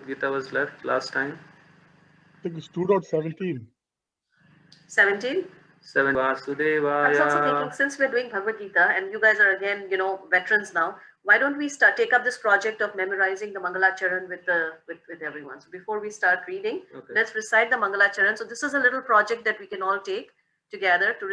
Gita was left last time? I think it's 2.17. 17? 7 I was also Vasudevaya. thinking, since we're doing Bhagavad Gita and you guys are again, veterans now, why don't we take up this project of memorizing the Mangalacharan with everyone? So before we start reading, Okay. let's recite the Mangalacharan. So this is a little project that we can all take together to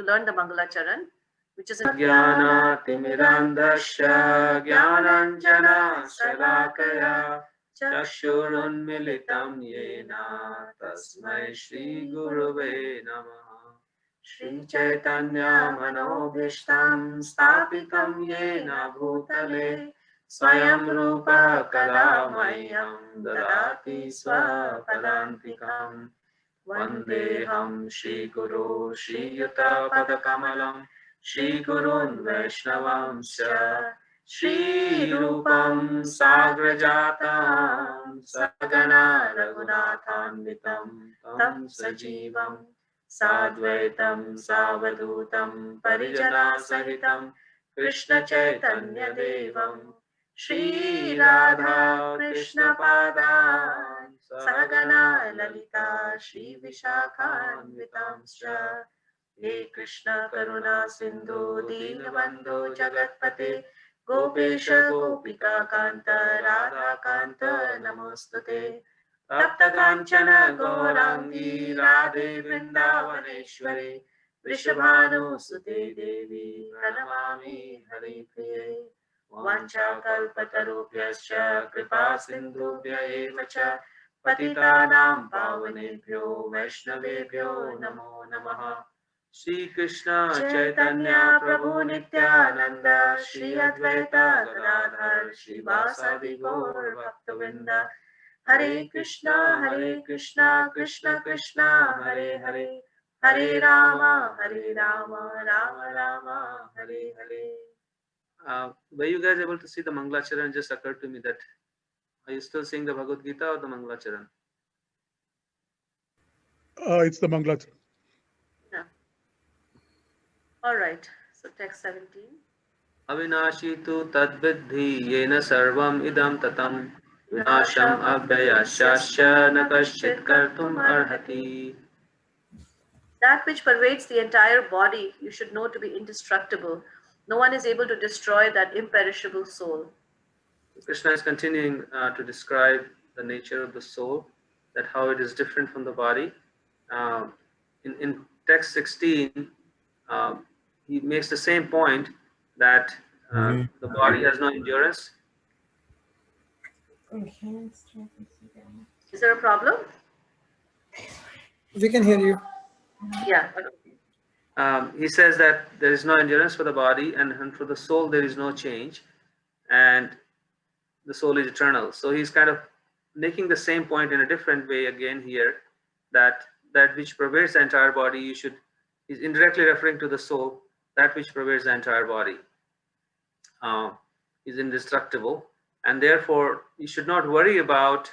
learn the Mangalacharan, which is Jnanatimirandasya Jnananjana Salakaya Chakshurunmilitam Yena Tasmai Shri Gurave Namaha Shri Chaitanya Manobhishtam Stapitam Yena Bhutale Swayam Rupa Kalamayam Dadati Swapadantikam Vandeham Shri Guru Shri Yuta Padakamalam Shri Gurun Vaishnavamsya Shri Rupam Sagrajatam Sagana Raghunathanvitam Tam Sajivam Sadvaitam Savadutam Parijana Sahitam Krishna Chaitanya Devam Shri Radha Krishna Padan Sagana Lalita Shri Vishakhanvitamscha He Krishna Karuna Sindhu Dinabandhu Jagatpate Gopesha Gopika Kanta Radha Kanta Namostute Tapta Kanchana Gaurangi Radhe Vrindavaneshwari Vrishabhanu Sute Devi Pranamami Hari Priye Vancha Kalpatarubhyascha Kripa Sindhubhya eva cha Patitanam Pavanebhyo Vaishnavebhyo Namo Namaha Shri Krishna Chaitanya Prabhu Nityananda Shri Advaita Gadadhar Shri Vasadi Gaur Bhaktavinda Hare Krishna Krishna Krishna Hare Hare Hare Rama Rama Rama Hare Hare. Were you guys able to see the Mangalacharan? Just occurred to me that are you still seeing the Bhagavad Gita or the Mangalacharan? It's the Mangalacharan. Yeah. All right. So text 17. Avinashi tu tadvidhi yena sarvam idam tatam vinasham abhyayasya na kaschit kartum arhati. That which pervades the entire body, you should know to be indestructible. No one is able to destroy that imperishable soul. Krishna is continuing to describe the nature of the soul, that how it is different from the body. In text 16, he makes the same point that the body has no endurance. Is there a problem? We can hear you. Yeah. He says that there is no endurance for the body, and for the soul there is no change, and the soul is eternal. So he's kind of making the same point in a different way again here, that which pervades the entire body, he's indirectly referring to the soul, that which pervades the entire body is indestructible, and therefore you should not worry about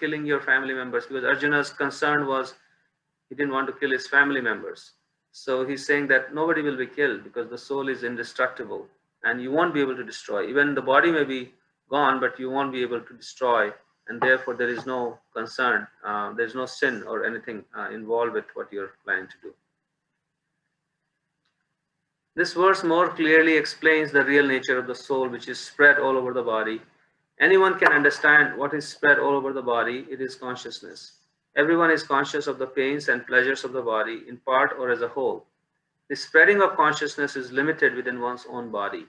killing your family members, because Arjuna's concern was he didn't want to kill his family members. So he's saying that nobody will be killed because the soul is indestructible and you won't be able to destroy. Even the body may be gone, but you won't be able to destroy, and therefore there is no concern, there's no sin or anything involved with what you're planning to do. This verse more clearly explains the real nature of the soul, which is spread all over the body. Anyone can understand what is spread all over the body. It is consciousness. Everyone is conscious of the pains and pleasures of the body, in part or as a whole. The spreading of consciousness is limited within one's own body.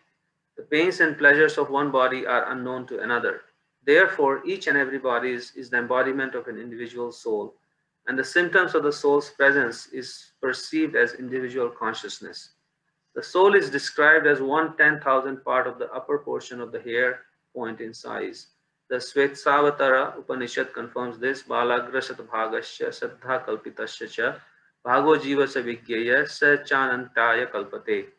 The pains and pleasures of one body are unknown to another. Therefore, each and every body is the embodiment of an individual soul, and the symptoms of the soul's presence is perceived as individual consciousness. The soul is described as 1/10,000th part of the upper portion of the hair point in size. The Svetsavatara Upanishad confirms this. Balagrasat bhagasya saddha kalpitasya cha bhago jivasya vigyaya sa chanantaya kalpate.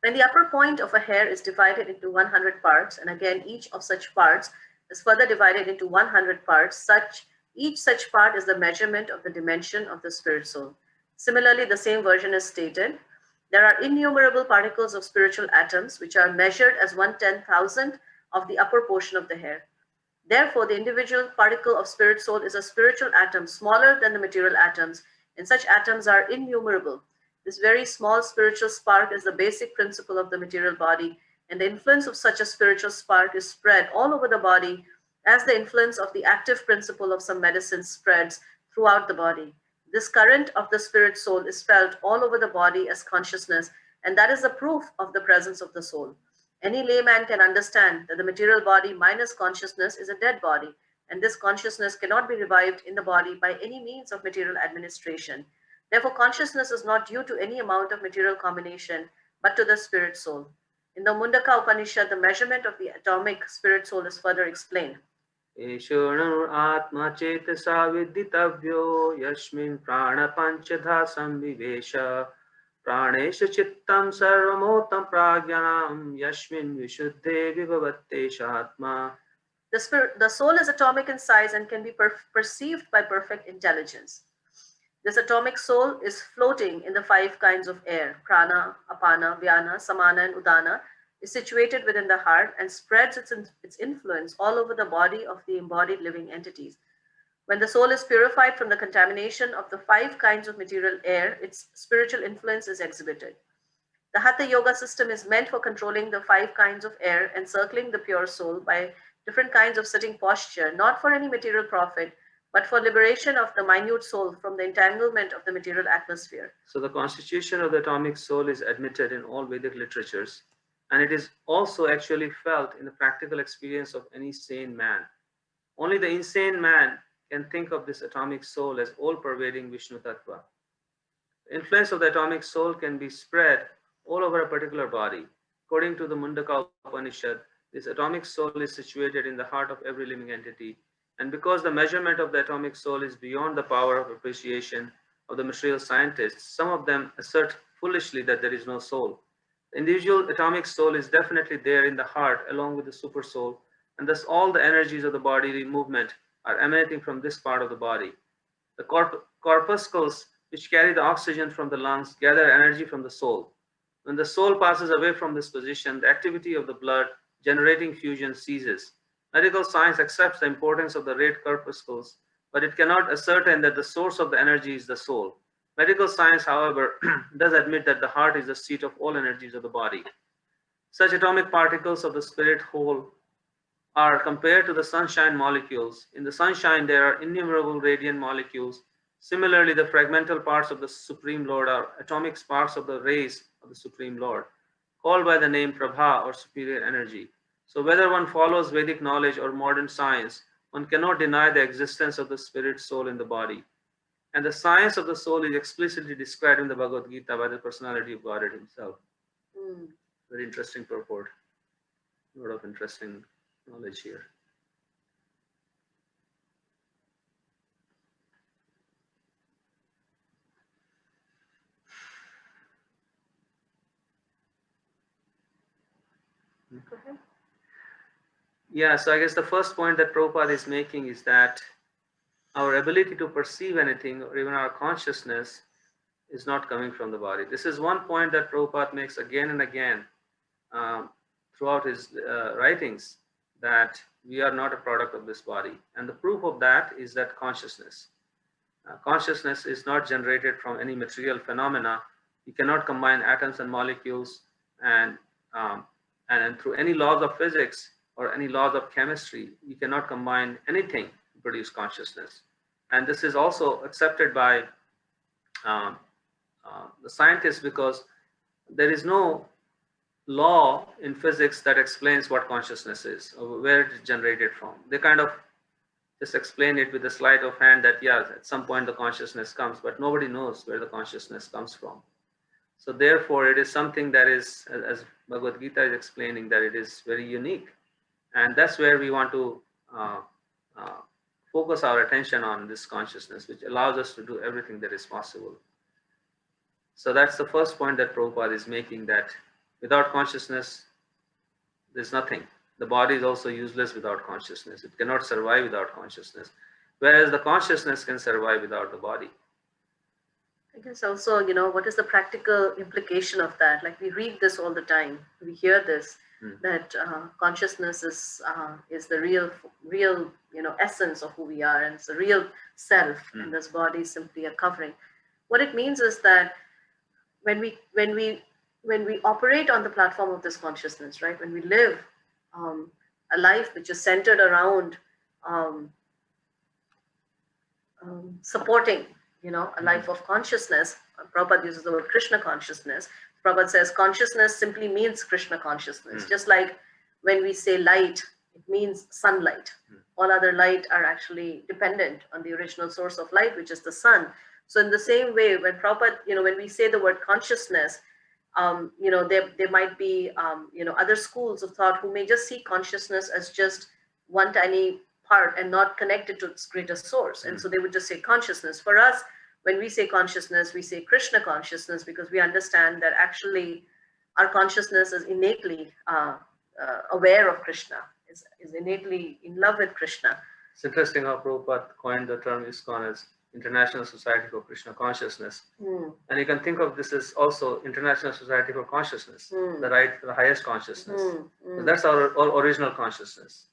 When the upper point of a hair is divided into 100 parts, and again each of such parts is further divided into 100 parts, each such part is the measurement of the dimension of the spirit soul. Similarly, the same version is stated. There are innumerable particles of spiritual atoms which are measured as 1/10,000th of the upper portion of the hair. Therefore, the individual particle of spirit soul is a spiritual atom smaller than the material atoms, and such atoms are innumerable. This very small spiritual spark is the basic principle of the material body, and the influence of such a spiritual spark is spread all over the body as the influence of the active principle of some medicine spreads throughout the body. This current of the spirit soul is felt all over the body as consciousness, and that is the proof of the presence of the soul. Any layman can understand that the material body minus consciousness is a dead body, and this consciousness cannot be revived in the body by any means of material administration. Therefore, consciousness is not due to any amount of material combination, but to the spirit soul. In the Mundaka Upanishad, the measurement of the atomic spirit soul is further explained. Eshonur atma chetasa vidditavyo yasmin prana panchadha samvivesha pranesha chittam sarvamotam pragyanam yasmin vishuddhe vibhavatte shatma. The soul is atomic in size and can be perceived by perfect intelligence. This atomic soul is floating in the 5 kinds of air, prana, apana, vyana, samana, and udana, is situated within the heart and spreads its influence all over the body of the embodied living entities. When the soul is purified from the contamination of the 5 kinds of material air, its spiritual influence is exhibited. The Hatha Yoga system is meant for controlling the 5 kinds of air and circling the pure soul by different kinds of sitting posture, not for any material profit, but for liberation of the minute soul from the entanglement of the material atmosphere. So the constitution of the atomic soul is admitted in all Vedic literatures, and it is also actually felt in the practical experience of any sane man. Only the insane man can think of this atomic soul as all-pervading Vishnu Tattva. The influence of the atomic soul can be spread all over a particular body. According to the Mundaka Upanishad, this atomic soul is situated in the heart of every living entity, and because the measurement of the atomic soul is beyond the power of appreciation of the material scientists, some of them assert foolishly that there is no soul. The individual atomic soul is definitely there in the heart along with the super soul, and thus all the energies of the bodily movement are emanating from this part of the body. The corpuscles which carry the oxygen from the lungs gather energy from the soul. When the soul passes away from this position, the activity of the blood generating fusion ceases. Medical science accepts the importance of the red corpuscles, but it cannot ascertain that the source of the energy is the soul. Medical science, however, does admit that the heart is the seat of all energies of the body. Such atomic particles of the spirit whole are compared to the sunshine molecules. In the sunshine, there are innumerable radiant molecules. Similarly, the fragmental parts of the Supreme Lord are atomic sparks of the rays of the Supreme Lord, called by the name Prabha or superior energy. So whether one follows Vedic knowledge or modern science, one cannot deny the existence of the spirit soul in the body. And the science of the soul is explicitly described in the Bhagavad Gita by the personality of God himself. Very interesting purport. A lot of interesting knowledge here. Yeah, so I guess the first point that Prabhupada is making is that our ability to perceive anything or even our consciousness is not coming from the body. This is one point that Prabhupada makes again and again throughout his writings, that we are not a product of this body. And the proof of that is that consciousness. Consciousness is not generated from any material phenomena. You cannot combine atoms and molecules and through any laws of physics or any laws of chemistry, you cannot combine anything to produce consciousness. And this is also accepted by the scientists, because there is no law in physics that explains what consciousness is or where it is generated from. They kind of just explain it with a sleight of hand that, yeah, at some point the consciousness comes, but nobody knows where the consciousness comes from. So therefore, it is something that is, as Bhagavad Gita is explaining, that it is very unique. And that's where we want to focus our attention on, this consciousness, which allows us to do everything that is possible. So that's the first point that Prabhupada is making, that without consciousness, there's nothing. The body is also useless without consciousness. It cannot survive without consciousness, whereas the consciousness can survive without the body. I guess also, what is the practical implication of that? Like, we read this all the time, we hear this, that consciousness is the real essence of who we are, and it's the real self, and this body is simply a covering. What it means is that when we operate on the platform of this consciousness, right? When we live a life which is centered around supporting, a life of consciousness. Prabhupada uses the word Krishna consciousness. Prabhupada says consciousness simply means Krishna consciousness. Just like when we say light, it means sunlight. All other light are actually dependent on the original source of light, which is the sun. So in the same way, when Prabhupada, when we say the word consciousness, there might be, other schools of thought who may just see consciousness as just one tiny part and not connected to its greater source. And so they would just say consciousness. For us, when we say consciousness, we say Krishna consciousness, because we understand that actually our consciousness is innately aware of Krishna, is innately in love with Krishna. It's interesting how Prabhupada coined the term ISKCON as International Society for Krishna Consciousness. And you can think of this as also International Society for Consciousness, the highest consciousness. So that's our original consciousness.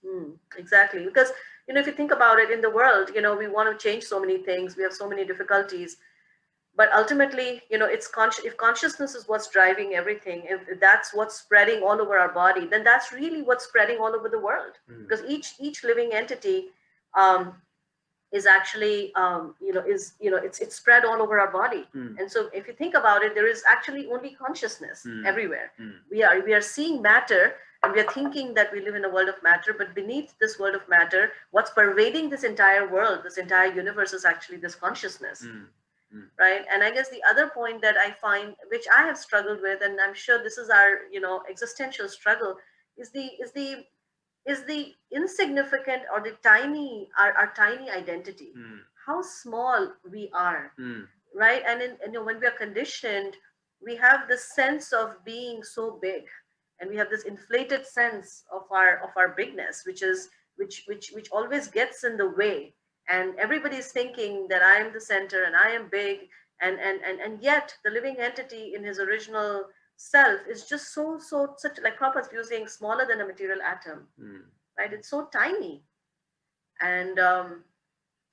Exactly. Because, if you think about it in the world, we want to change so many things. We have so many difficulties. But ultimately, if consciousness is what's driving everything, if that's what's spreading all over our body, then that's really what's spreading all over the world. Because each living entity is actually, it's spread all over our body. And so if you think about it, there is actually only consciousness everywhere. We are seeing matter, and we are thinking that we live in a world of matter, but beneath this world of matter, what's pervading this entire world, this entire universe, is actually this consciousness. Right? And I guess the other point that I find, which I have struggled with, and I'm sure this is our, existential struggle, is the insignificant or the tiny, our tiny identity, how small we are, right? And when we are conditioned, we have this sense of being so big, and we have this inflated sense of our bigness, which always gets in the way. And everybody's thinking that I am the center and I am big, and yet the living entity in his original self is just such, like Prabhupada's using, smaller than a material atom, right? It's so tiny, and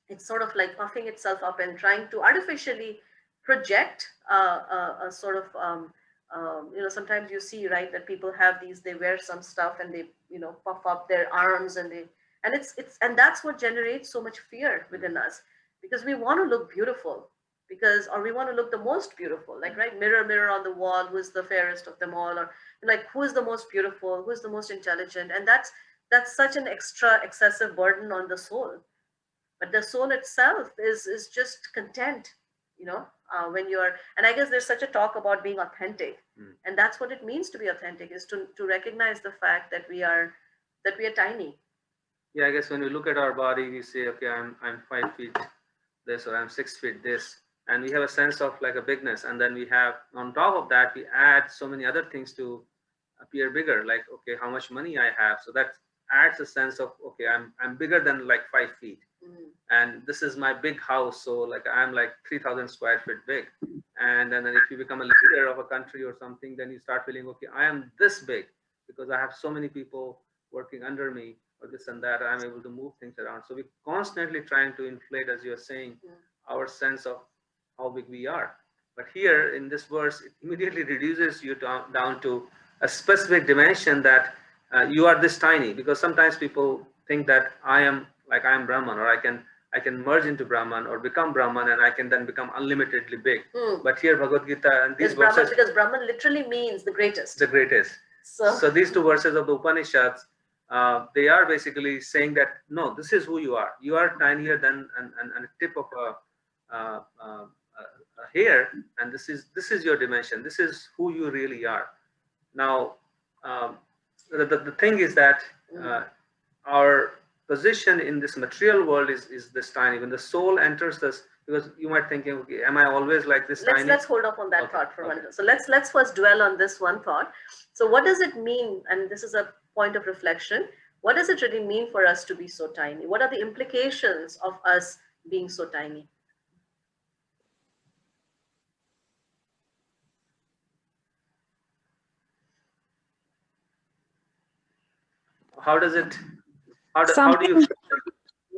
it's sort of like puffing itself up and trying to artificially project a sort of sometimes you see, right, that people have they wear some stuff and they puff up their arms, and that's what generates so much fear within us, because we want to look beautiful, or we want to look the most beautiful, like, right, mirror, mirror on the wall, who is the fairest of them all, or like, who is the most beautiful, who is the most intelligent. And that's such an excessive burden on the soul. But the soul itself is just content, when you're, and I guess there's such a talk about being authentic, and that's what it means to be authentic, is to recognize the fact that we are tiny. Yeah, I guess when we look at our body, we say, okay, I'm 5 feet this, or I'm 6 feet this, and we have a sense of like a bigness. And then we have, on top of that, we add so many other things to appear bigger, like, okay, how much money I have. So that adds a sense of, okay, I'm bigger than like 5 feet. And this is my big house. So like, I'm like 3,000 square feet big. And then if you become a leader of a country or something, then you start feeling, okay, I am this big because I have so many people working under me, or this and that, I'm able to move things around. So we're constantly trying to inflate, as you're saying, our sense of how big we are. But here in this verse, it immediately reduces you down to a specific dimension, that you are this tiny. Because sometimes people think that I am Brahman, or I can merge into Brahman or become Brahman, and I can then become unlimitedly big. But here Bhagavad Gita and these verses, because Brahman literally means the greatest. The greatest. So these two verses of the Upanishads, they are basically saying that, no, this is who you are. You are tinier than a tip of a hair, and this is your dimension. This is who you really are. Now, the thing is that our position in this material world is this tiny. When the soul enters this, because you might think, okay, am I always like this tiny? Let's hold up on that thought for a minute. So let's first dwell on this one thought. So what does it mean? And this is a point of reflection. What does it really mean for us to be so tiny? What are the implications of us being so tiny? how does it, how do you Something,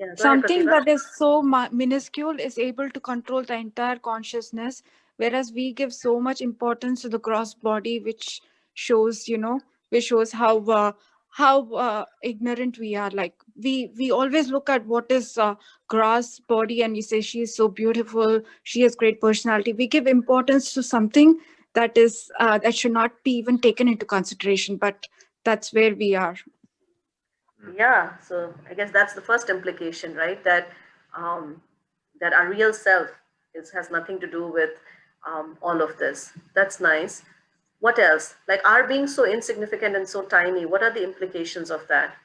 Yeah, go ahead, something Pratibha. that is so minuscule is able to control the entire consciousness, whereas we give so much importance to the gross body, which shows, which shows how ignorant we are. Like we always look at what is gross body, and we say she is so beautiful, she has great personality. We give importance to something that is that should not be even taken into consideration, but that's where we are. Yeah, so I guess that's the first implication, right? Um, that our real self has nothing to do with all of this. That's nice. What else? Like our being so insignificant and so tiny, what are the implications of that?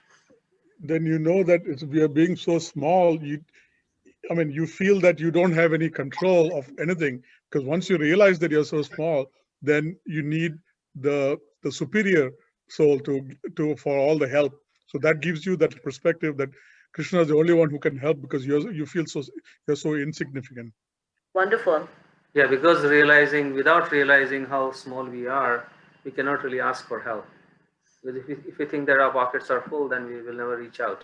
Then you know that we are being so small. You feel that you don't have any control of anything, because once you realize that you're so small, then you need the superior soul to for all the help. So that gives you that perspective that Krishna is the only one who can help, because you feel you're so insignificant. Wonderful. Yeah, because without realizing how small we are, we cannot really ask for help. Because if we think that our pockets are full, then we will never reach out.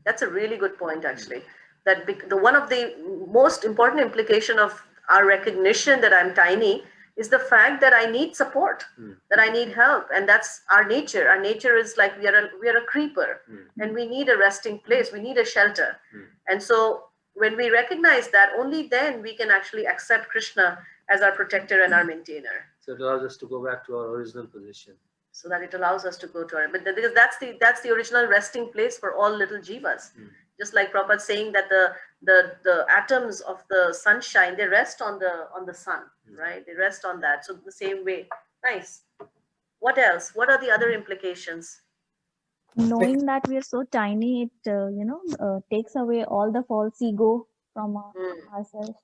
That's a really good point, actually. That the one of the most important implication of our recognition that I'm tiny is the fact that I need support, that I need help, and that's our nature. Our nature is like we are a creeper, and we need a resting place. We need a shelter, and so when we recognize that, only then we can actually accept Krishna as our protector and our maintainer. So it allows us to go back to our original position. So that it allows us to go to our, but because that's the original resting place for all little jivas. Just like Prabhupada saying that the atoms of the sunshine, they rest on the sun, right? They rest on that. So the same way. Nice. What else? What are the other implications? Knowing that we are so tiny, it takes away all the false ego from ourselves.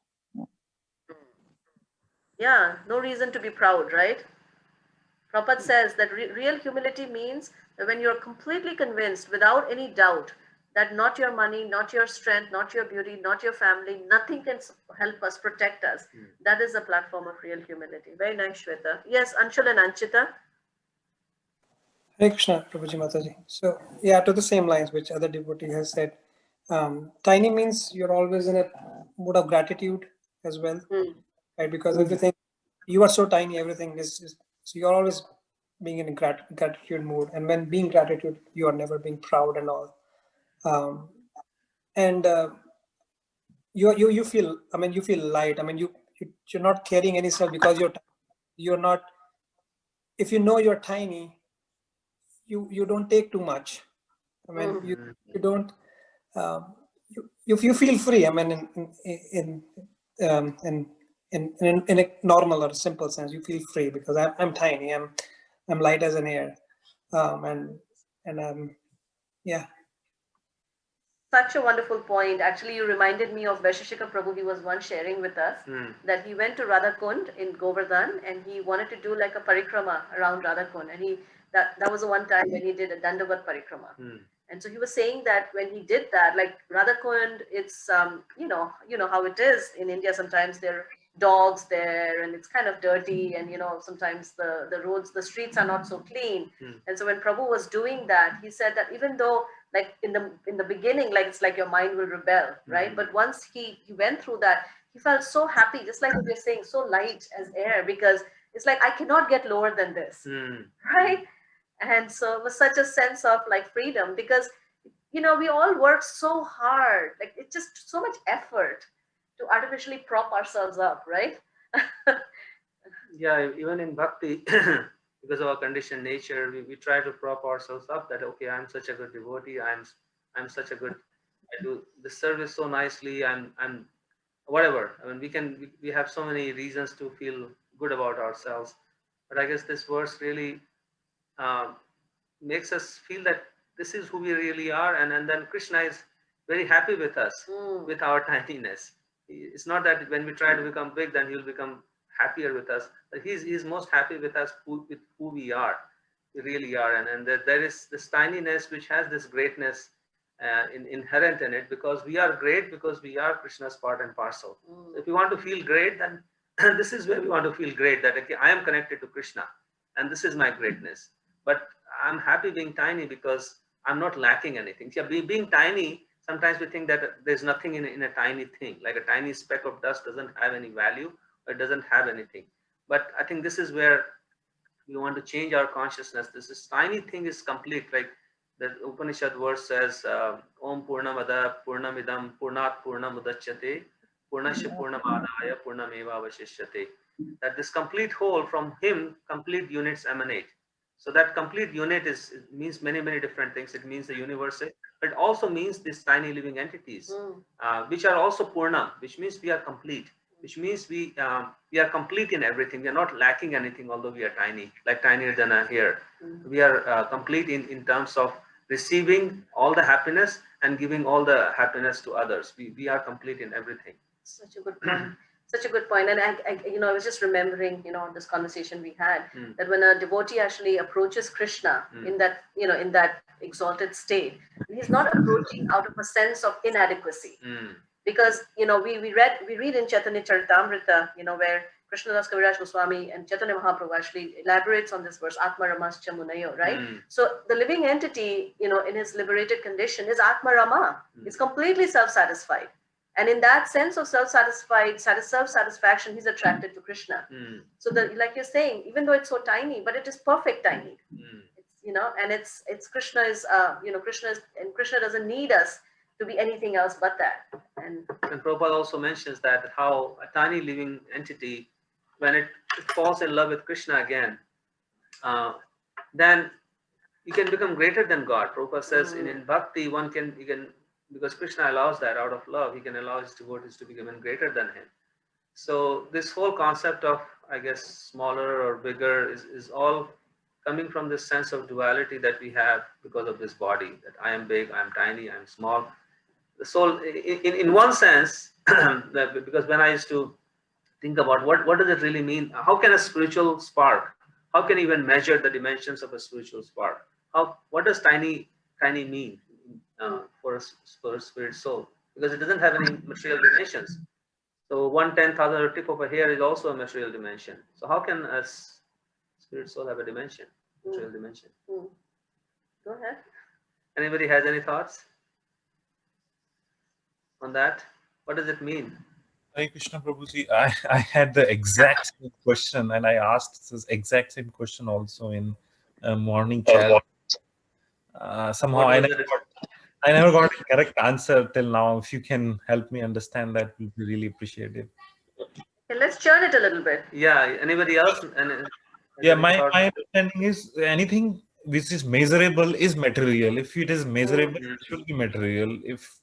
Yeah, no reason to be proud, right? Prabhupada says that real humility means that when you're completely convinced without any doubt that not your money, not your strength, not your beauty, not your family, nothing can help us, protect us. That is a platform of real humility. Very nice, Shweta. Yes, Anshul and Anchita. Hare Krishna, Prabhuji Mataji. So, yeah, to the same lines which other devotee has said, tiny means you're always in a mood of gratitude as well, right? Because everything, you are so tiny, everything is so you're always being in a gratitude mood. And when being gratitude, you are never being proud and all. And you feel, you feel light. You're not carrying any self because you're not, if you know you're tiny, you don't take too much. You don't. You feel free. In a normal or simple sense, you feel free because I'm tiny. I'm light as an air. Yeah. Such a wonderful point. Actually, you reminded me of Vaisheshika Prabhu. He was once sharing with us that he went to Radhakund in Govardhan and he wanted to do like a parikrama around Radhakund. And that was the one time when he did a Dandavat parikrama. And so he was saying that when he did that, like Radhakund, it's you know how it is in India. Sometimes there are dogs there, and it's kind of dirty, and sometimes the roads, the streets are not so clean. And so when Prabhu was doing that, he said that even though like in the beginning, like it's like your mind will rebel, right? But once he went through that, he felt so happy, just like what you're saying, so light as air, because it's like I cannot get lower than this, right? And so it was such a sense of like freedom, because we all work so hard, like it's just so much effort to artificially prop ourselves up, right? Yeah, even in bhakti, because of our conditioned nature, we try to prop ourselves up that, okay, I'm such a good devotee, I'm such a good, I do the service so nicely, I'm whatever. We have so many reasons to feel good about ourselves, but I guess this verse really makes us feel that this is who we really are, and then Krishna is very happy with us, with our tininess. It's not that when we try to become big, then he'll become happier with us. But he's most happy with us, with who we are, we really are, and that there is this tininess which has this greatness inherent in it, because we are great, because we are Krishna's part and parcel. So if we want to feel great, then this is where we want to feel great, that okay, I am connected to Krishna, and this is my greatness. But I'm happy being tiny because I'm not lacking anything. Yeah, being tiny, sometimes we think that there's nothing in a tiny thing, like a tiny speck of dust doesn't have any value, or it doesn't have anything. But I think this is where we want to change our consciousness. This tiny thing is complete. Like the Upanishad verse says, Om Purnamada Purnamidam Purnat Purnamudachyate Purnasya Purnamadaya Purnameva Avashishyate. That this complete whole, from him, complete units emanate. So that complete unit means many different things. It means the universe, but it also means these tiny living entities, which are also Purna, which means we are complete. Which means we are complete in everything. We are not lacking anything, although we are tiny, like tinier than a hair. We are complete in terms of receiving all the happiness and giving all the happiness to others. We are complete in everything. Such a good point. Such a good point. And I was just remembering, this conversation we had, that when a devotee actually approaches Krishna in that exalted state, he's not approaching out of a sense of inadequacy. Because we read in Chaitanya Charitamrita, where Krishnadas Kaviraj Goswami and Chaitanya Mahaprabhu actually elaborates on this verse, Atma Ramascha Munayo, right? So the living entity, in his liberated condition is Atma Rama. It's completely self-satisfied. And in that sense of self-satisfaction, he's attracted to Krishna. So like you're saying, even though it's so tiny, but it is perfect tiny. It's, and it's Krishna is, Krishna doesn't need us to be anything else but that. And Prabhupada also mentions that how a tiny living entity, when it falls in love with Krishna again, then you can become greater than God. Prabhupada says in bhakti, you can, because Krishna allows that out of love, he can allow his devotees to become greater than him. So this whole concept of, I guess, smaller or bigger is all coming from this sense of duality that we have because of this body, that I am big, I am tiny, I am small. The soul, in one sense, because when I used to think about what does it really mean, how can a spiritual spark, how can you even measure the dimensions of a spiritual spark? What does tiny mean for a spirit soul? Because it doesn't have any material dimensions. So 1/10,000th tip of a hair is also a material dimension. So how can a spirit soul have a dimension, material dimension? Go ahead. Anybody has any thoughts on that? What does it mean? Hare Krishna Prabhuji, I had the exact same question, and I asked this exact same question also in morning chat. Somehow I never got a correct answer till now. If you can help me understand that, would be really appreciated. Okay, let's churn it a little bit. Yeah, anybody else? Yeah, my understanding is anything which is measurable is material. If it is measurable, it should be material. If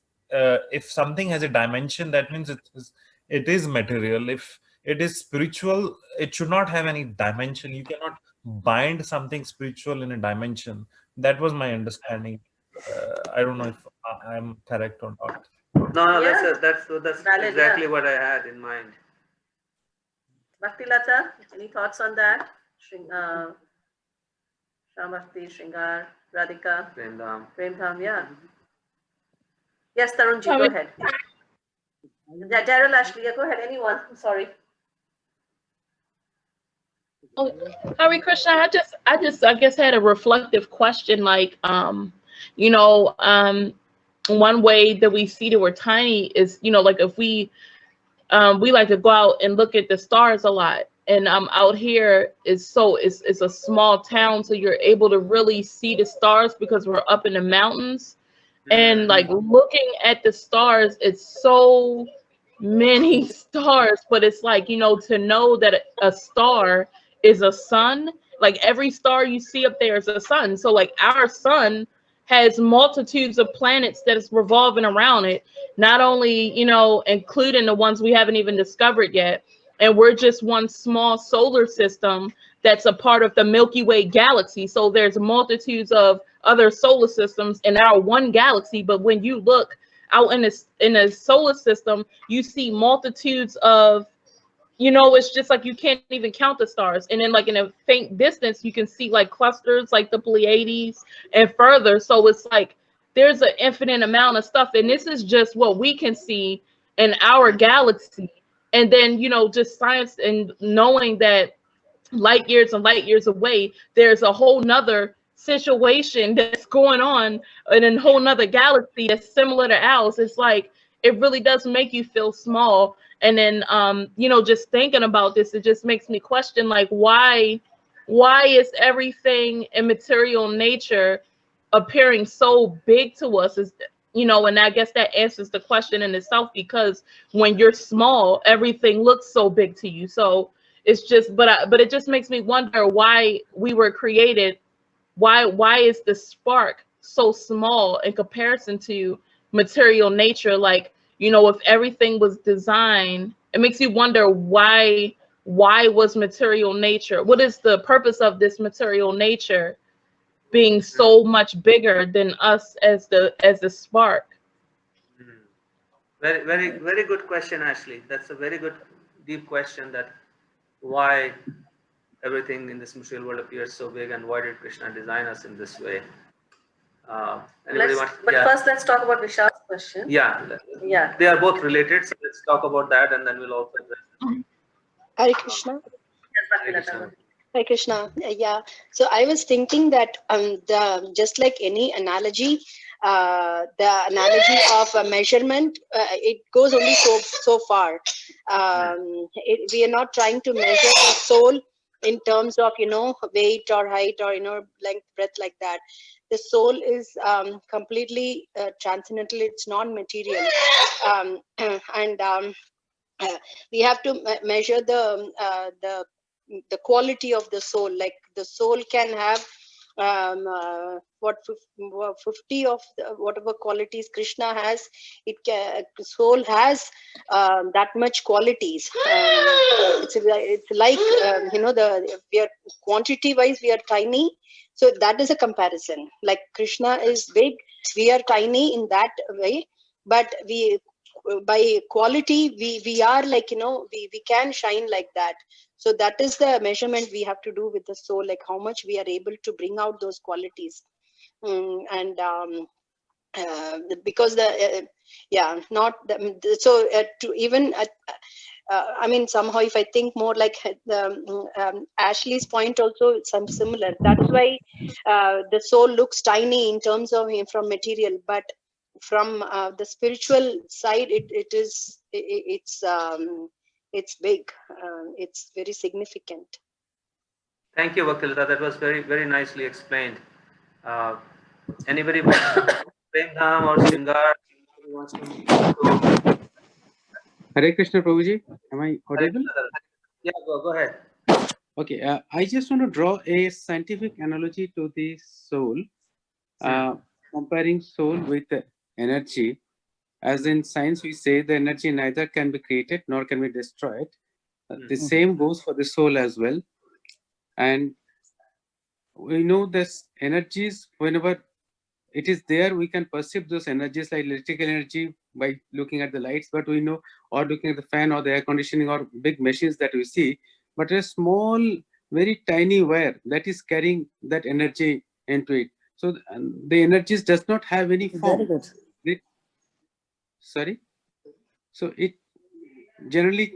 something has a dimension, that means it is material. If it is spiritual, it should not have any dimension. You cannot bind something spiritual in a dimension. That was my understanding. I don't know if I'm correct or not. No, Yeah. that's Valid, exactly yeah. what I had in mind. Bhakti Lata, any thoughts on that? Shambhakti, Shringar, Radhika, Prem Dham, yeah. Yes, Tarunji, go ahead. Daryl, Ashley, yeah, go ahead. Anyone? I'm sorry. Oh, Hare Krishna, I guess had a reflective question, like one way that we see that we're tiny is, like if we like to go out and look at the stars a lot, and out here it's a small town, so you're able to really see the stars because we're up in the mountains, and like looking at the stars, it's so many stars, but it's like, to know that a star is a sun, like every star you see up there is a sun. So like our sun has multitudes of planets that is revolving around it, not only, including the ones we haven't even discovered yet. And we're just one small solar system that's a part of the Milky Way galaxy. So there's multitudes of other solar systems in our one galaxy. But when you look out in a solar system, you see multitudes of, it's just like you can't even count the stars. And then like in a faint distance, you can see like clusters like the Pleiades and further. So it's like there's an infinite amount of stuff. And this is just what we can see in our galaxy. And then, just science and knowing that light years and light years away, there's a whole nother situation that's going on in a whole nother galaxy that's similar to ours. It's like, it really does make you feel small. And then, you know, just thinking about this, it just makes me question, like, why is everything in material nature appearing so big to us? Is, you know, and I guess that answers the question in itself, because when you're small, everything looks so big to you. So it's just, but it just makes me wonder why we were created. Why is the spark so small in comparison to material nature? Like, you know, if everything was designed, it makes you wonder why was material nature, what is the purpose of this material nature being so much bigger than us as the spark? Very good question, Ashley. That's a very good deep question, that why everything in this material world appears so big, and why did Krishna design us in this way? First, let's talk about Vishal's question. Yeah, Yeah. they are both related, so let's talk about that, and then we'll also address. Hare Krishna. Hare Krishna. Hare Krishna. Yeah. So I was thinking that just like any analogy, the analogy of a measurement, it goes only so far. We are not trying to measure the soul in terms of, you know, weight or height or, you know, length, breadth, like that. The soul is completely transcendental. It's non-material, and we have to measure the quality of the soul. Like the soul can have 50 of whatever qualities Krishna has. Soul has that much qualities. It's like you know, we are quantity wise, we are tiny. So that is a comparison. Like Krishna is big, we are tiny in that way, but by quality we are like, you know, we can shine like that. So that is the measurement we have to do with the soul, like how much we are able to bring out those qualities. Because to even I mean, somehow if I think more like Ashley's point also, some similar. That's why the soul looks tiny in terms of from material, but from the spiritual side, it's big. It's very significant. Thank you, Vakilita. That was very nicely explained. Anybody Premdham or Sringar who wants to? Hare Krishna, Prabhuji. Am I audible? Yeah, go ahead. Okay, I just want to draw a scientific analogy to the soul, comparing soul with energy. As in science, we say the energy neither can be created nor can be destroyed. The same goes for the soul as well. And we know this energies, whenever it is there, we can perceive those energies like electrical energy by looking at the lights, but we know, or looking at the fan or the air conditioning or big machines that we see, but a small, very tiny wire that is carrying that energy into it. So the energies does not have any form. Sorry. So it generally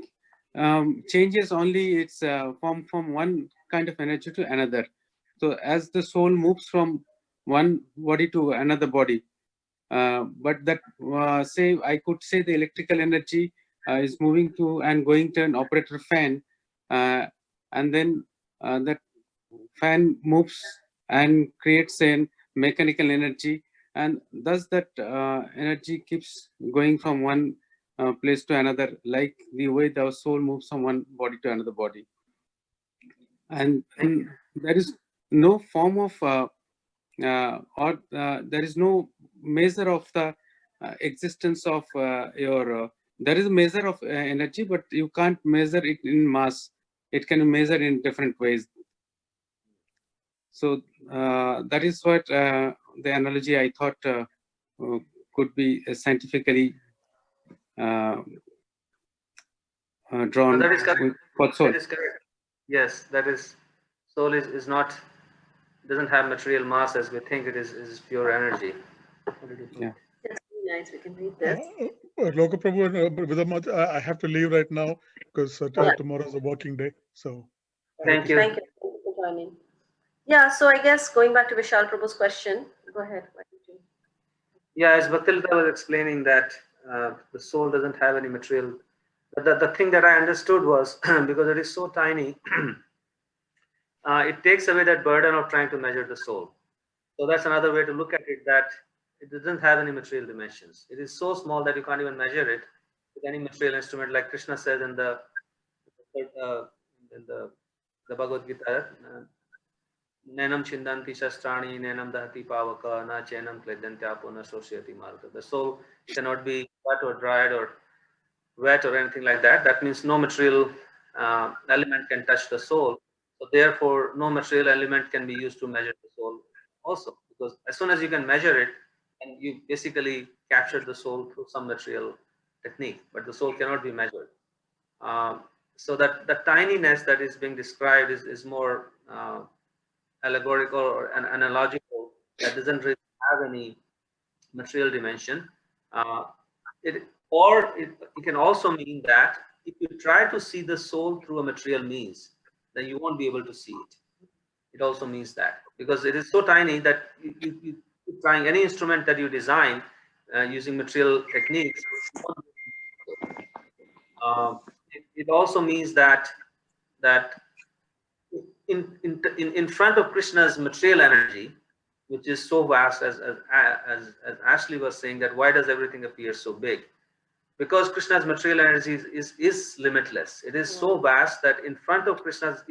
changes only its form from one kind of energy to another. So as the soul moves from one body to another body, but that say I could say the electrical energy is moving to and going to an operator fan, and then that fan moves and creates an mechanical energy, and thus that energy keeps going from one place to another, like the way the soul moves from one body to another body. And there is no form of there is no measure of the existence of your there is a measure of energy, but you can't measure it in mass. It can be measured in different ways. So that is what the analogy I thought could be scientifically drawn. That is correct. For soul. That is correct. Yes, that is, soul is not, doesn't have material mass as we think. It is pure energy. Yeah. That's really nice. We can read this. Loka Prabhu, I have to leave right now because tomorrow is a working day. So thank you. Thank you for joining. Yeah, so I guess going back to Vishal Prabhu's question, go ahead. Why don't you? Yeah, as Bhaktilata was explaining that the soul doesn't have any material. The thing that I understood was because it is so tiny, it takes away that burden of trying to measure the soul. So that's another way to look at it, that it doesn't have any material dimensions. It is so small that you can't even measure it with any material instrument, like Krishna says in the in the Bhagavad Gita. Nenam chindanti shastrani, nenam dahati pavaka, na chenam kledantyapo na sosyati maruta. The soul cannot be cut or dried or wet or anything like that. That means no material element can touch the soul. So therefore, no material element can be used to measure the soul also. Because as soon as you can measure it, and you basically capture the soul through some material technique, but the soul cannot be measured. So that the tininess that is being described is more allegorical or analogical, that doesn't really have any material dimension. It can also mean that if you try to see the soul through a material means, then you won't be able to see it. It also means that, because it is so tiny that you trying any instrument that you design using material techniques, it also means that in front of Krishna's material energy, which is so vast, as Ashley was saying, that why does everything appear so big? Because Krishna's material energy is limitless. It is so vast that in front of Krishna's,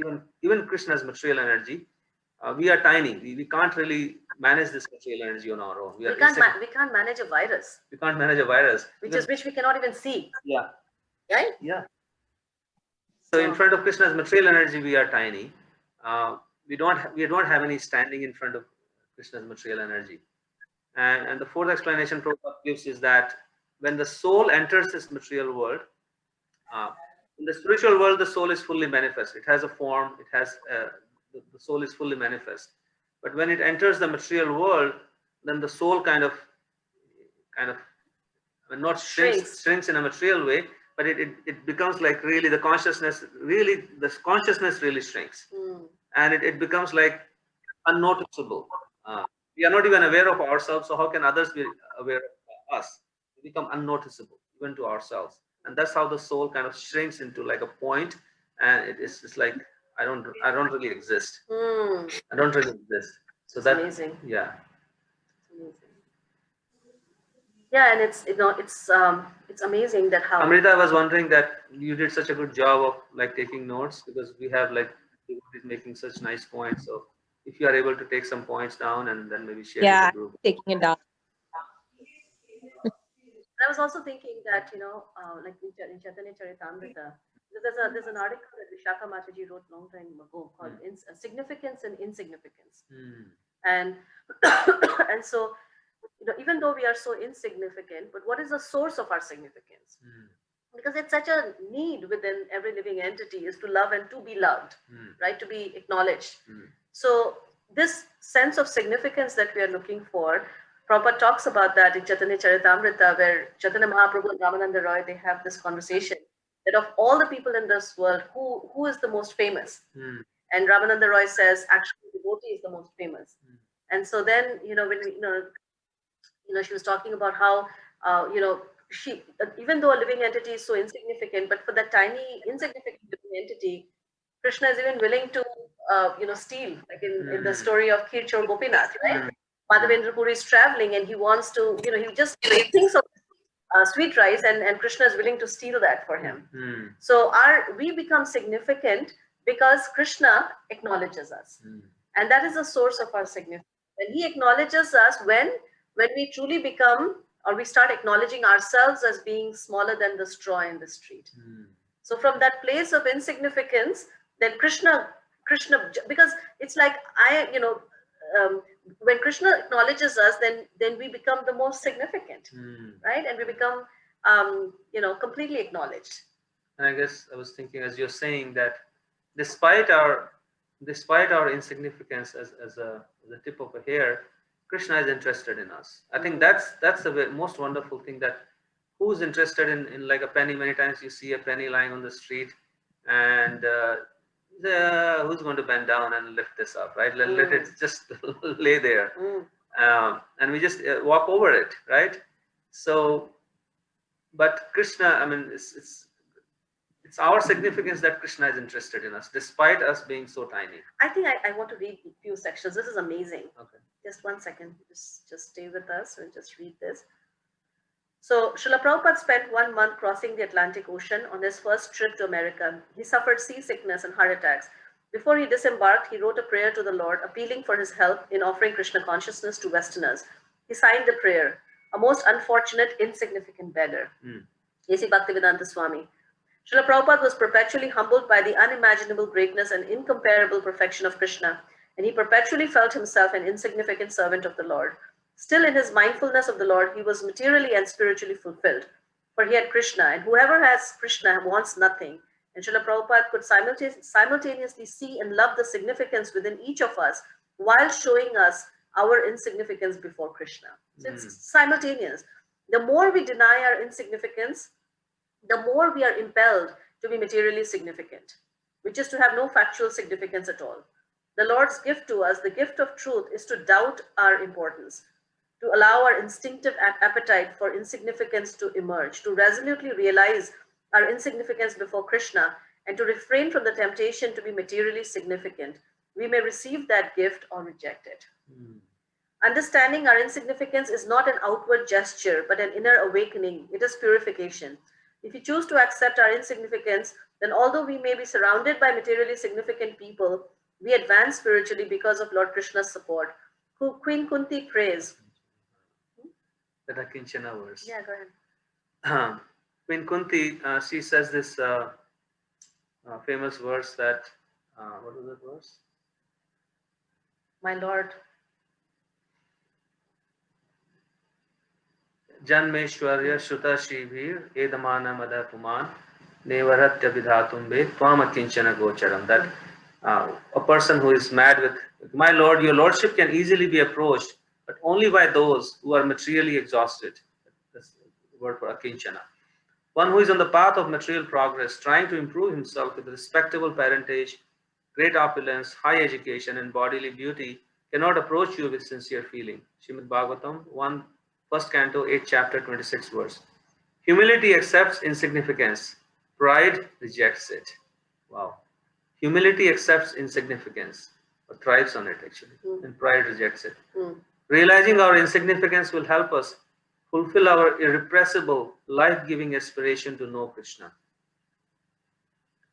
even Krishna's material energy, we are tiny. We can't really manage this material energy on our own. We can't manage a virus. We can't manage a virus. Which we cannot even see. Yeah. Right? Yeah. So in front of Krishna's material energy, we are tiny. We don't have any standing in front of Krishna's material energy. And the fourth explanation Prabhupada gives is that when the soul enters this material world, in the spiritual world, the soul is fully manifest. It has a form. It has the soul is fully manifest. But when it enters the material world, then the soul kind of not shrinks in a material way, but it becomes like really the consciousness really shrinks, and it becomes like unnoticeable. We are not even aware of ourselves, so how can others be aware of us? We become unnoticeable even to ourselves, and that's how the soul kind of shrinks into like a point, and it's like I don't really exist. I don't really exist. So that's amazing. Yeah. Yeah, and it's amazing that how Amrita, I was wondering that you did such a good job of like taking notes, because we have like making such nice points. So if you are able to take some points down and then maybe share with the group. Taking it down. I was also thinking that, like in Chaitanya Charitamrita, there's an article that Vishakha Mataji wrote long time ago called Significance and Insignificance. And and so, even though we are so insignificant, but what is the source of our significance? Because it's such a need within every living entity is to love and to be loved, right? To be acknowledged. So this sense of significance that we are looking for, Prabhupada talks about that in Chaitanya Charitamrita, where Chaitanya Mahaprabhu and Ramananda Roy, they have this conversation that of all the people in this world, who is the most famous? And Ramananda Roy says, actually, devotee is the most famous. And so then, when she was talking about how, she, even though a living entity is so insignificant, but for that tiny, insignificant living entity, Krishna is even willing to, steal, like in the story of Khir Chor Gopinath, right? Madhavendra Puri is traveling and he wants to, he just thinks of sweet rice, and Krishna is willing to steal that for him. So we become significant because Krishna acknowledges us. And that is the source of our significance. And he acknowledges us when we truly become, or we start acknowledging ourselves as being smaller than the straw in the street. So from that place of insignificance, then Krishna, because it's like when Krishna acknowledges us, then we become the most significant, right? And we become, completely acknowledged. And I guess I was thinking, as you're saying, that despite our insignificance as a tip of a hair, Krishna is interested in us. I think that's the most wonderful thing, that who's interested in like a penny. Many times you see a penny lying on the street, and Who's going to bend down and lift this up, right? Let it just lay there. And we just walk over it, right? So, but Krishna, I mean, it's our significance that Krishna is interested in us, despite us being so tiny. I think I want to read a few sections. This is amazing. Okay. Just 1 second. Just stay with us. We'll just read this. So, Srila Prabhupada spent 1 month crossing the Atlantic Ocean on his first trip to America. He suffered seasickness and heart attacks. Before he disembarked, he wrote a prayer to the Lord, appealing for his help in offering Krishna consciousness to Westerners. He signed the prayer, a most unfortunate, insignificant beggar. A.C. Bhaktivedanta Swami. Srila Prabhupada was perpetually humbled by the unimaginable greatness and incomparable perfection of Krishna, and he perpetually felt himself an insignificant servant of the Lord. Still, in his mindfulness of the Lord, he was materially and spiritually fulfilled, for he had Krishna, and whoever has Krishna wants nothing. And Srila Prabhupada could simultaneously see and love the significance within each of us while showing us our insignificance before Krishna. So it's simultaneous. The more we deny our insignificance, the more we are impelled to be materially significant, which is to have no factual significance at all. The Lord's gift to us, the gift of truth, is to doubt our importance, to allow our instinctive appetite for insignificance to emerge, to resolutely realize our insignificance before Krishna, and to refrain from the temptation to be materially significant. We may receive that gift or reject it. Understanding our insignificance is not an outward gesture, but an inner awakening. It is purification. If we choose to accept our insignificance, then although we may be surrounded by materially significant people, we advance spiritually because of Lord Krishna's support. Queen Kunti prays. The Kinchana verse. Yeah, go ahead. Queen Kunti, she says this famous verse that, what was that verse? My Lord. Janmeshwarya Shuta Shivir Edamana Mada Puman Nevaratya Vidhatum Ved Twama Kinchana Gocharam. That a person who is mad with, my Lord, your Lordship can easily be approached, but only by those who are materially exhausted. That's the word for akinchana. One who is on the path of material progress, trying to improve himself with respectable parentage, great opulence, high education, and bodily beauty, cannot approach you with sincere feeling. Srimad Bhagavatam 1st Canto, 8th Chapter, 26th verse. Humility accepts insignificance. Pride rejects it. Wow. Humility accepts insignificance, or thrives on it actually, and pride rejects it. Realizing our insignificance will help us fulfill our irrepressible, life-giving aspiration to know Krishna.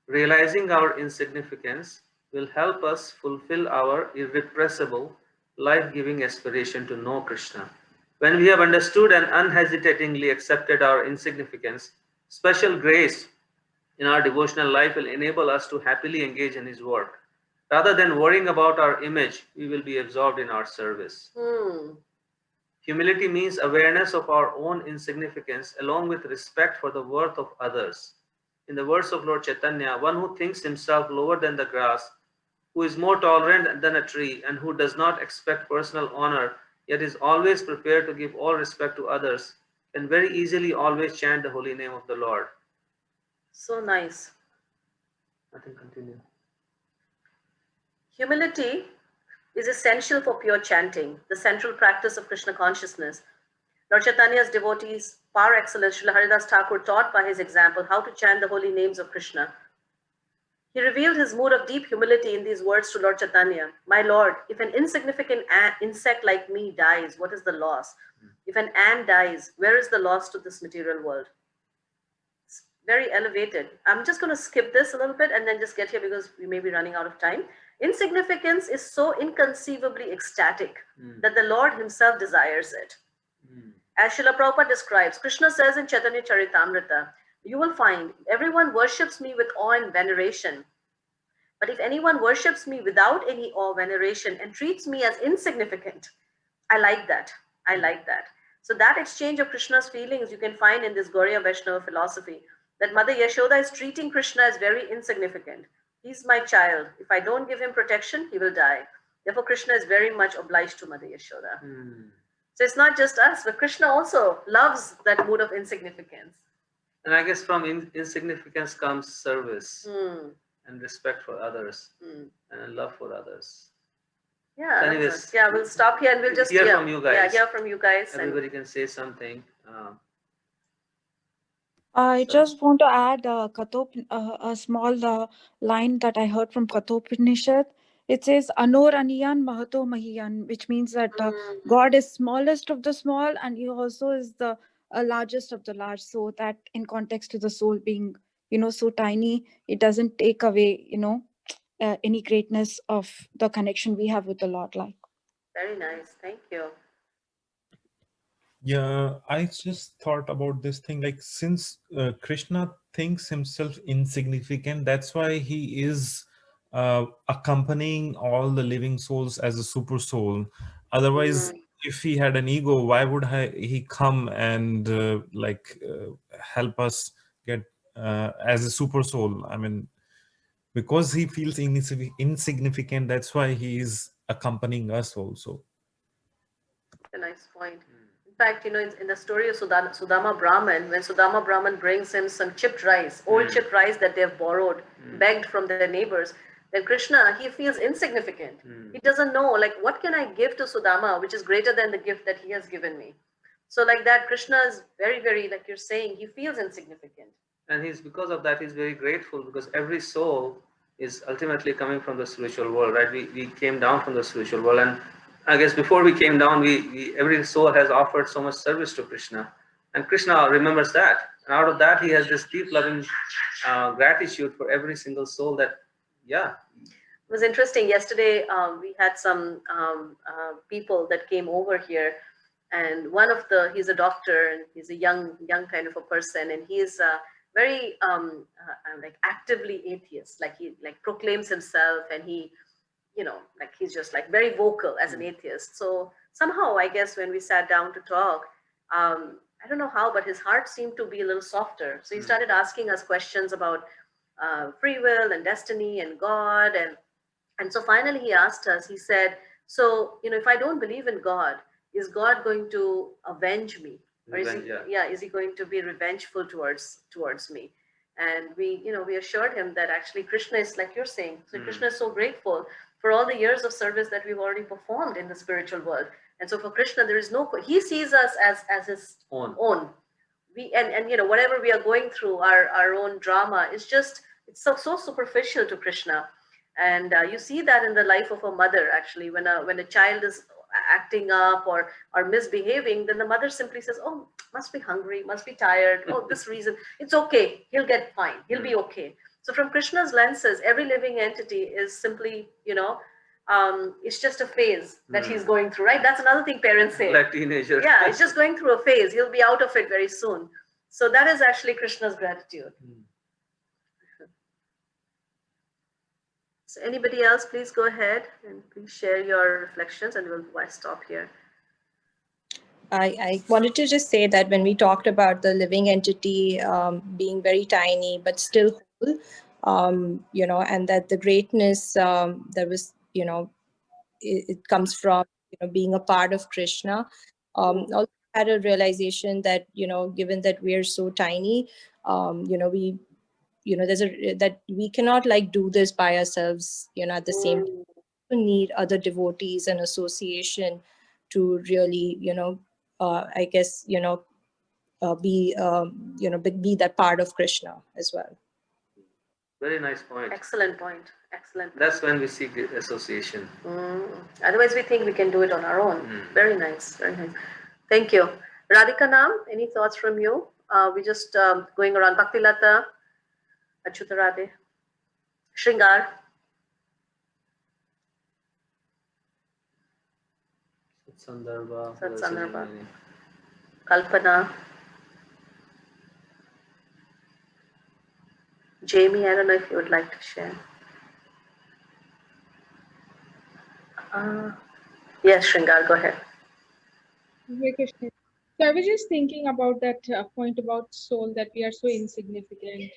Realizing our insignificance will help us fulfill our irrepressible, life-giving aspiration to know Krishna. When we have understood and unhesitatingly accepted our insignificance, special grace in our devotional life will enable us to happily engage in His work. Rather than worrying about our image, we will be absorbed in our service. Humility means awareness of our own insignificance along with respect for the worth of others. In the words of Lord Chaitanya, one who thinks himself lower than the grass, who is more tolerant than a tree, and who does not expect personal honor, yet is always prepared to give all respect to others, can very easily always chant the holy name of the Lord. So nice. Nothing, continue. Humility is essential for pure chanting, the central practice of Krishna consciousness. Lord Chaitanya's devotees, par excellence, Srila Haridas Thakur taught by his example how to chant the holy names of Krishna. He revealed his mood of deep humility in these words to Lord Chaitanya. My Lord, if an insignificant insect like me dies, what is the loss? If an ant dies, where is the loss to this material world? It's very elevated. I'm just going to skip this a little bit and then just get here because we may be running out of time. Insignificance is so inconceivably ecstatic that the Lord himself desires it. As Srila Prabhupada describes, Krishna says in Chaitanya Charitamrita, you will find everyone worships me with awe and veneration. But if anyone worships me without any awe or veneration and treats me as insignificant, I like that. I like that. So that exchange of Krishna's feelings you can find in this Gauriya Vaishnava philosophy, that Mother Yashoda is treating Krishna as very insignificant. He's my child. If I don't give him protection, he will die. Therefore, Krishna is very much obliged to Mother Yashoda. So it's not just us, but Krishna also loves that mood of insignificance. And I guess from insignificance comes service. and respect for others and love for others. Yeah. So anyways, yeah, we'll stop here and we'll just hear from you guys. Yeah, hear from you guys. Everybody can say something. I just want to add a small line that I heard from Kathopanishad. It says Anor Aniyan Mahato Mahiyan, which means that God is smallest of the small, and He also is the largest of the large. So that, in context to the soul being, so tiny, it doesn't take away, any greatness of the connection we have with the Lord. Like. Very nice. Thank you. Yeah, I just thought about this thing, like, since Krishna thinks himself insignificant, that's why he is accompanying all the living souls as a super soul. Otherwise, if he had an ego, why would he come and help us get as a super soul? I mean, because he feels insignificant, that's why he is accompanying us also. A nice point. In fact, in the story of Sudama Brahman, when Sudama Brahman brings him some chipped rice, old chipped rice that they have borrowed, begged from their neighbors, then Krishna, he feels insignificant. He doesn't know, like, what can I give to Sudama, which is greater than the gift that he has given me? So like that, Krishna is very, very, like you're saying, he feels insignificant. And because of that, he's very grateful, because every soul is ultimately coming from the spiritual world, right? We came down from the spiritual world, and I guess before we came down, every soul has offered so much service to Krishna, and Krishna remembers that. And out of that, he has this deep loving gratitude for every single soul that, yeah. It was interesting. Yesterday, we had some people that came over here, and he's a doctor, and he's a young kind of a person, and he's very like actively atheist. Like he proclaims himself, and he, like he's just like very vocal as an atheist. So somehow, I guess when we sat down to talk, I don't know how, but his heart seemed to be a little softer. So he started asking us questions about free will and destiny and God, and so finally he asked us. He said, "So if I don't believe in God, is God going to avenge me, or is he going to be revengeful towards me?" And we assured him that actually Krishna is, like you're saying, so Krishna is so grateful for all the years of service that we've already performed in the spiritual world. And so for Krishna, there is he sees us as his own. And whatever we are going through, our own drama, is just, it's so superficial to Krishna. And you see that in the life of a mother, actually, when a child is acting up or misbehaving, then the mother simply says, "Oh, must be hungry, must be tired, oh, this reason, it's okay, he'll get fine, he'll be okay." So from Krishna's lenses, every living entity is simply, it's just a phase that he's going through, right? That's another thing parents say. Like teenager. Yeah, it's just going through a phase. He'll be out of it very soon. So that is actually Krishna's gratitude. So anybody else, please go ahead and please share your reflections, and we'll stop here. I wanted to just say that when we talked about the living entity being very tiny but still whole, and that the greatness that was, it comes from being a part of Krishna. Also had a realization that given that we are so tiny, that we cannot like do this by ourselves. At the same time, we need other devotees and association to really I guess be that part of Krishna as well. Very nice point. Excellent point. Excellent. That's when we seek the association. Otherwise, we think we can do it on our own. Very nice. Very nice. Thank you. Radhika Nam, any thoughts from you? We're just going around. Bhakti Lata, Achyuta Radhe, Shringar. Satsandarbha. Kalpana. Jamie, I don't know if you would like to share. Yes, Shringar, go ahead. Hare Krishna. So I was just thinking about that point about soul, that we are so insignificant.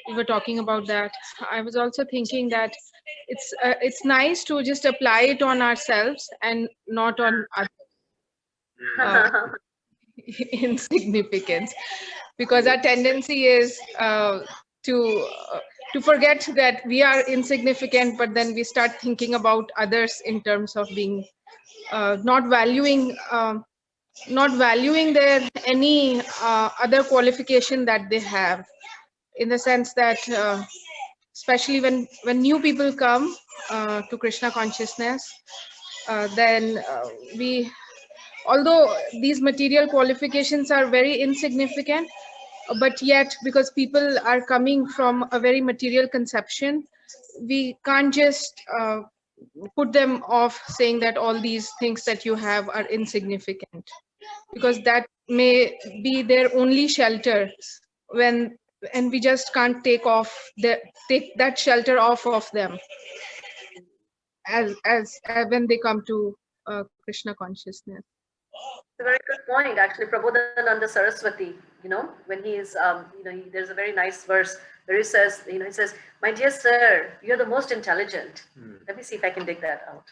We were talking about that. I was also thinking that it's nice to just apply it on ourselves and not on others. Insignificance, because our tendency is to to forget that we are insignificant, but then we start thinking about others in terms of being not valuing their any other qualification that they have, in the sense that especially when new people come to Krishna consciousness, then we, although these material qualifications are very insignificant, but yet because people are coming from a very material conception, we can't just put them off saying that all these things that you have are insignificant, because that may be their only shelter, and we just can't take that shelter off of them as when they come to Krishna consciousness. It's a very good point, actually. Prabodhananda Saraswati, when he is, there's a very nice verse where he says, he says, "My dear sir, you're the most intelligent." Let me see if I can dig that out.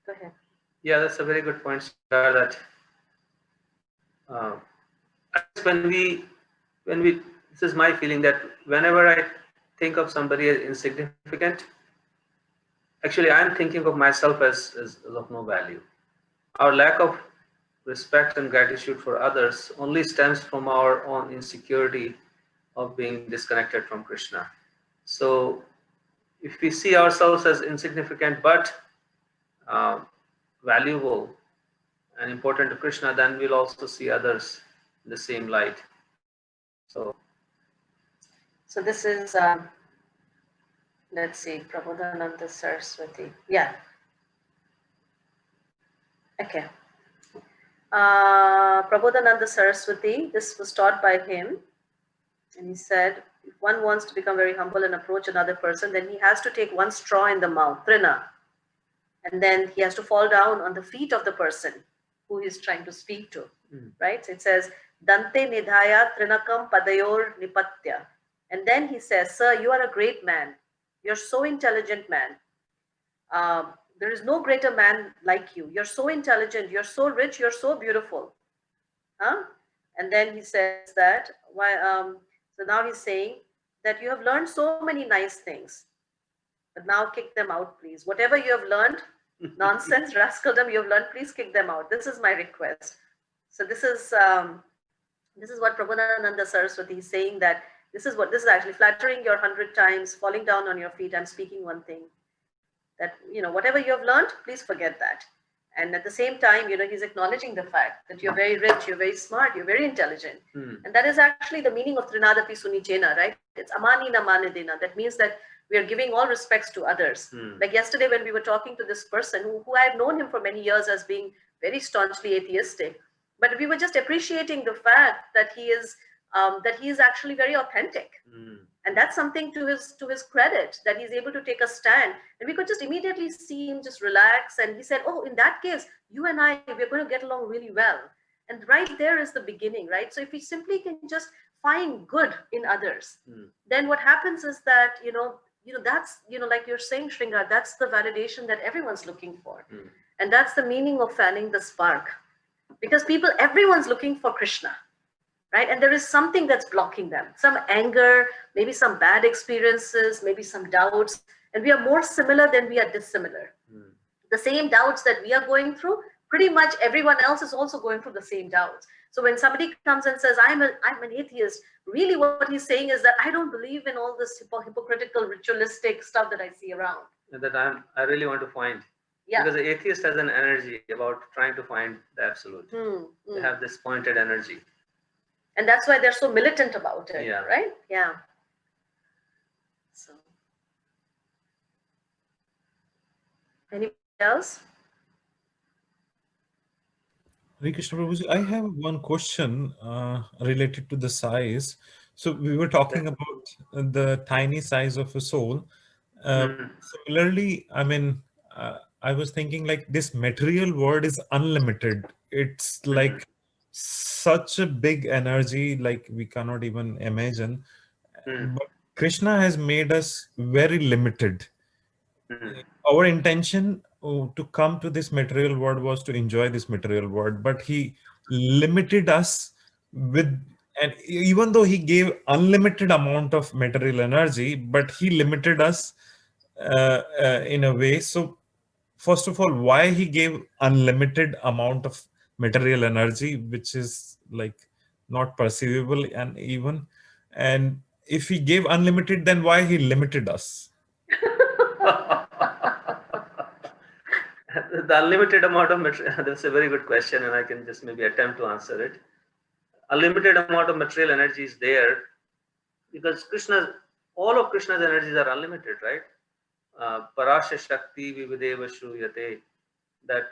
Go ahead. Yeah, that's a very good point, sir, that when we, this is my feeling, that whenever I think of somebody as insignificant, actually I'm thinking of myself as of no value. Our lack of respect and gratitude for others only stems from our own insecurity of being disconnected from Krishna. So if we see ourselves as insignificant but valuable and important to Krishna, then we'll also see others in the same light. So this is, let's see, Prabodhananda Saraswati. Yeah. Okay. Prabodhananda Saraswati, this was taught by him. And he said, if one wants to become very humble and approach another person, then he has to take one straw in the mouth, trina. And then he has to fall down on the feet of the person who he's trying to speak to, right? So it says, Dante nidhaya trinakam padayor nipatya. And then he says, sir, you are a great man. You're so intelligent man. There is no greater man like you. You're so intelligent. You're so rich. You're so beautiful. And then he says that, so now he's saying that you have learned so many nice things, but now kick them out, please. Whatever you have learned, nonsense, rascaldom you have learned, please kick them out. This is my request. So this is what Prabodhananda Saraswati is saying, that this is actually flattering your 100 times, falling down on your feet. I'm speaking one thing, that, whatever you have learned, please forget that. And at the same time, he's acknowledging the fact that you're very rich, you're very smart, you're very intelligent. And that is actually the meaning of Trinadapi Sunichena, right? It's Amanina Manedina. That means that we are giving all respects to others. Like yesterday when we were talking to this person who I had known him for many years as being very staunchly atheistic, but we were just appreciating the fact that he is actually very authentic. And that's something to his credit, that he's able to take a stand. And we could just immediately see him just relax. And he said, oh, in that case, you and I, we're going to get along really well. And right there is the beginning, right? So if we simply can just find good in others, then what happens is that, that's, like you're saying, Shringar, that's the validation that everyone's looking for. And that's the meaning of fanning the spark. Because everyone's looking for Krishna. Right? And there is something that's blocking them, some anger, maybe some bad experiences, maybe some doubts. And we are more similar than we are dissimilar. The same doubts that we are going through, pretty much everyone else is also going through the same doubts. So when somebody comes and says, I'm an atheist, really what he's saying is that I don't believe in all this hypocritical, ritualistic stuff that I see around. And that I really want to find. Yeah. Because the atheist has an energy about trying to find the absolute. They have this pointed energy. And that's why they're so militant about it, right? Yeah. So, anybody else? Hare Krishna Prabhuji, I have one question related to the size. So we were talking about the tiny size of a soul. Similarly, I was thinking like this material world is unlimited. It's like such a big energy, like we cannot even imagine. But Krishna has made us very limited. Our intention to come to this material world was to enjoy this material world, but he limited us with And even though he gave unlimited amount of material energy, but he limited us in a way. So first of all, why he gave unlimited amount of material energy, which is like not perceivable, and if he gave unlimited, then why he limited us? The unlimited amount of material, that's a very good question, and I can just maybe attempt to answer it. Unlimited amount of material energy is there because all of Krishna's energies are unlimited, right? Parasya Shakti Vivideva Shruyate, that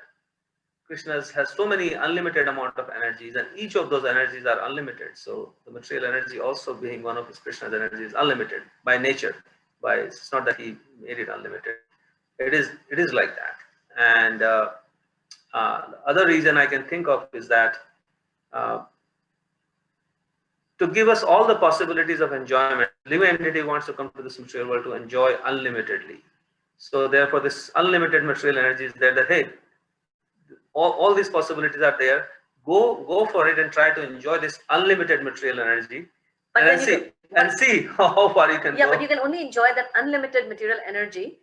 Krishna has so many unlimited amount of energies, and each of those energies are unlimited. So the material energy also being one of his Krishna's energies, unlimited by nature. It's not that he made it unlimited. It is like that. And the other reason I can think of is that to give us all the possibilities of enjoyment, living entity wants to come to this material world to enjoy unlimitedly. So therefore, this unlimited material energy is there. That hey, all these possibilities are there. Go for it and try to enjoy this unlimited material energy, and see how far you can go. Yeah, but you can only enjoy that unlimited material energy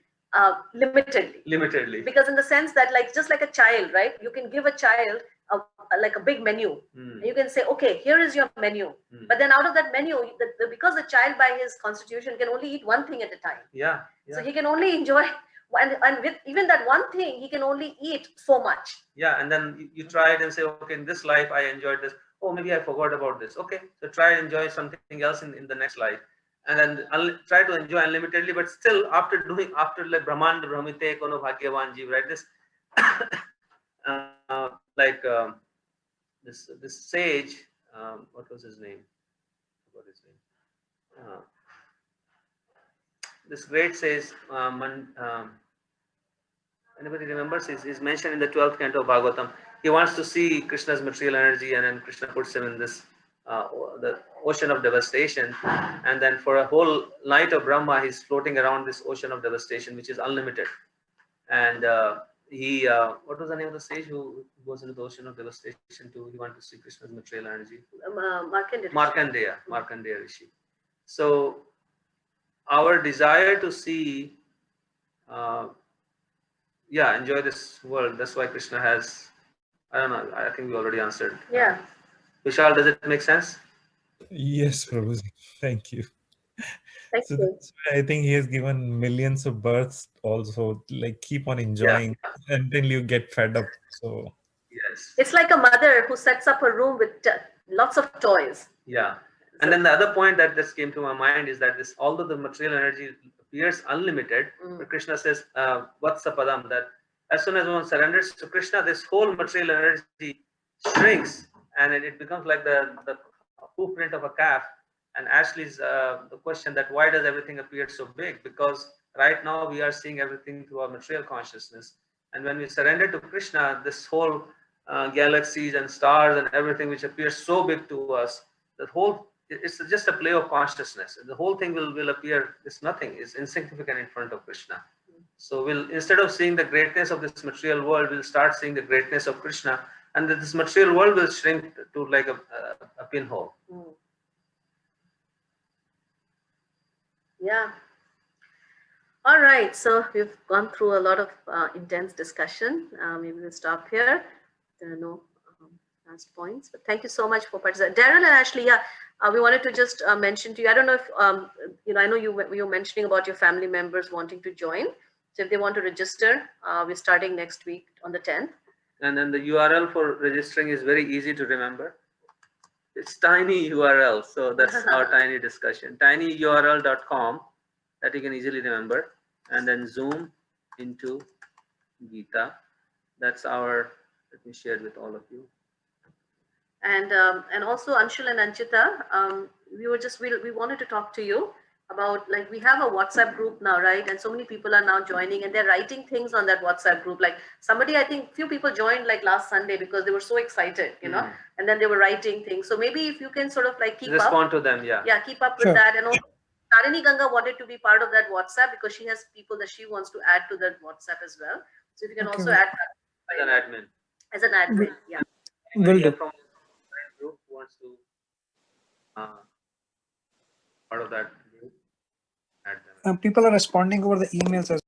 limitedly. Because in the sense that, like, just like a child, right? You can give a child like a big menu. You can say, okay, here is your menu. But then out of that menu, because the child by his constitution can only eat one thing at a time. Yeah. So he can only enjoy, and with even that one thing, he can only eat so much. Yeah, and then you try it and say, okay, in this life I enjoyed this. Oh, maybe I forgot about this. Okay, so try and enjoy something else in the next life. And then try to enjoy unlimitedly, but still after like Brahmanda Brahmite Kono Bhagyavan Jeev, right? This sage, what was his name? This great sage, anybody remembers? He's mentioned in the 12th canto of Bhagavatam. He wants to see Krishna's material energy, and then Krishna puts him in this the ocean of devastation, and then for a whole night of Brahma, he's floating around this ocean of devastation, which is unlimited. And what was the name of the sage who goes into the ocean of devastation he wanted to see Krishna's material energy? Markandeya Rishi. So our desire to see, enjoy this world. That's why Krishna has. I don't know. I think we already answered. Yeah. Vishal, does it make sense? Yes, Prabhuji. Thank you. Thank you. That's why I think he has given millions of births also, like keep on enjoying until you get fed up. So yes. It's like a mother who sets up a room with lots of toys. Yeah. And then the other point that just came to my mind is that although the material energy appears unlimited, but Krishna says, Vatsapadam, that as soon as one surrenders to Krishna, this whole material energy shrinks and it becomes like the footprint of a calf. And Ashley's the question that why does everything appear so big? Because right now we are seeing everything through our material consciousness. And when we surrender to Krishna, this whole galaxies and stars and everything which appears so big to us, it's just a play of consciousness. The whole thing will appear, it's nothing, it's insignificant in front of Krishna. So instead of seeing the greatness of this material world, we'll start seeing the greatness of Krishna, and this material world will shrink to like a pinhole. Yeah. All right. So we've gone through a lot of intense discussion. Maybe we'll stop here. There are no last points, but thank you so much for participating. Darren and Ashley, we wanted to just mention to you, I don't know if, I know you were mentioning about your family members wanting to join. So if they want to register, we're starting next week on the 10th. And then the URL for registering is very easy to remember. It's tiny URL. So that's our tiny discussion. tinyurl.com that you can easily remember. And then Zoom into Gita. That's let me share it with all of you. And also Anshul and Anchita, we wanted to talk to you about, like, we have a WhatsApp group now, right? And so many people are now joining and they're writing things on that WhatsApp group. Like somebody, I think few people joined like last Sunday because they were so excited, you know, and then they were writing things. So maybe if you can sort of like respond to them. Yeah, keep up with that. And also Tarini Ganga wanted to be part of that WhatsApp because she has people that she wants to add to that WhatsApp as well. So if you can also add that as an admin. As an admin, yeah. Will do. From group wants to part of that group. Add them. People are responding over the emails as